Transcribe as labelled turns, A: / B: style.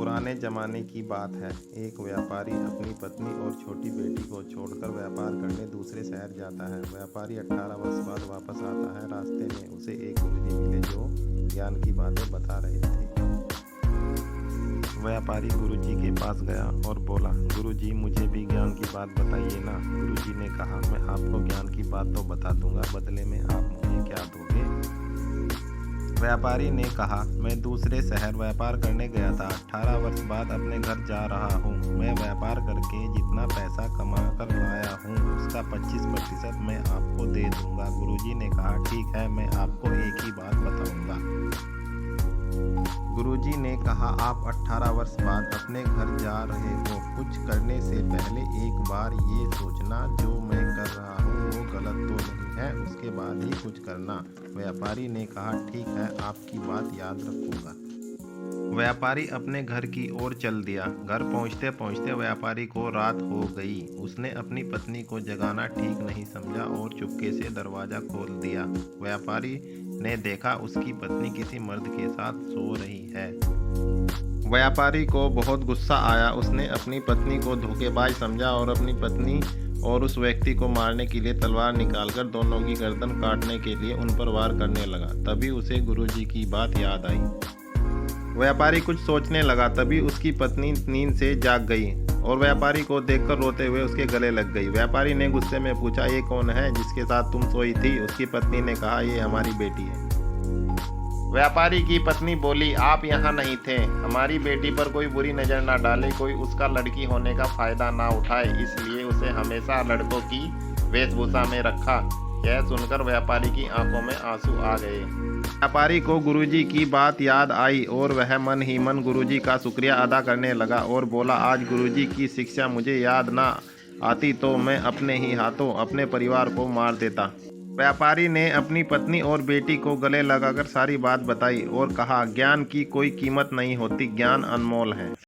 A: पुराने ज़माने की बात है। एक व्यापारी अपनी पत्नी और छोटी बेटी को छोड़कर व्यापार करने दूसरे शहर जाता है। व्यापारी 18 वर्ष बाद वापस आता है। रास्ते में उसे एक गुरुजी मिले जो ज्ञान की बातें बता रहे थे। व्यापारी गुरुजी के पास गया और बोला, गुरुजी मुझे भी ज्ञान की बात बताइए ना। गुरुजी ने कहा, मैं आपको ज्ञान की बात तो बता दूंगा, बदले में आप मुझे क्या दोगे? व्यापारी ने कहा, मैं दूसरे शहर व्यापार करने गया था। 18 वर्ष बाद अपने घर जा रहा हूँ। मैं व्यापार करके जितना पैसा कमा कर लाया हूँ उसका 25% मैं आपको दे दूंगा। गुरुजी ने कहा, ठीक है, मैं आपको एक ही बात बताऊंगा। गुरुजी ने कहा, आप 18 वर्ष बाद अपने घर जा रहे हो। कुछ करने से पहले एक बार ये सोचना, जो मैं कर रहा हूँ वो गलत तो नहीं है, उसके बाद ही कुछ करना। व्यापारी ने कहा, ठीक है, आपकी बात याद रखूंगा। व्यापारी अपने घर की ओर चल दिया। घर पहुंचते पहुंचते व्यापारी को रात हो गई। उसने अपनी पत्नी को जगाना ठीक नहीं समझा और चुपके से दरवाज़ा खोल दिया। व्यापारी ने देखा उसकी पत्नी किसी मर्द के साथ सो रही है। व्यापारी को बहुत गुस्सा आया। उसने अपनी पत्नी को धोखेबाज समझा और अपनी पत्नी और उस व्यक्ति को मारने के लिए तलवार निकालकर दोनों की गर्दन काटने के लिए उन पर वार करने लगा। तभी उसे गुरुजी की बात याद आई। व्यापारी कुछ सोचने लगा। तभी उसकी पत्नी नींद से जाग गई और व्यापारी को देखकर रोते हुए उसके गले लग गई। व्यापारी ने गुस्से में पूछा, ये कौन है जिसके साथ तुम सोई थी? उसकी पत्नी ने कहा, ये हमारी बेटी है। व्यापारी की पत्नी बोली, आप यहाँ नहीं थे। हमारी बेटी पर कोई बुरी नज़र ना डाले, कोई उसका लड़की होने का फायदा ना उठाए, इसलिए उसे हमेशा लड़कों की वेशभूषा में रखा। यह सुनकर व्यापारी की आंखों में आंसू आ गए। व्यापारी को गुरुजी की बात याद आई और वह मन ही मन गुरुजी का शुक्रिया अदा करने लगा और बोला, आज गुरुजी की शिक्षा मुझे याद ना आती तो मैं अपने ही हाथों अपने परिवार को मार देता। व्यापारी ने अपनी पत्नी और बेटी को गले लगाकर सारी बात बताई और कहा, ज्ञान की कोई कीमत नहीं होती, ज्ञान अनमोल है।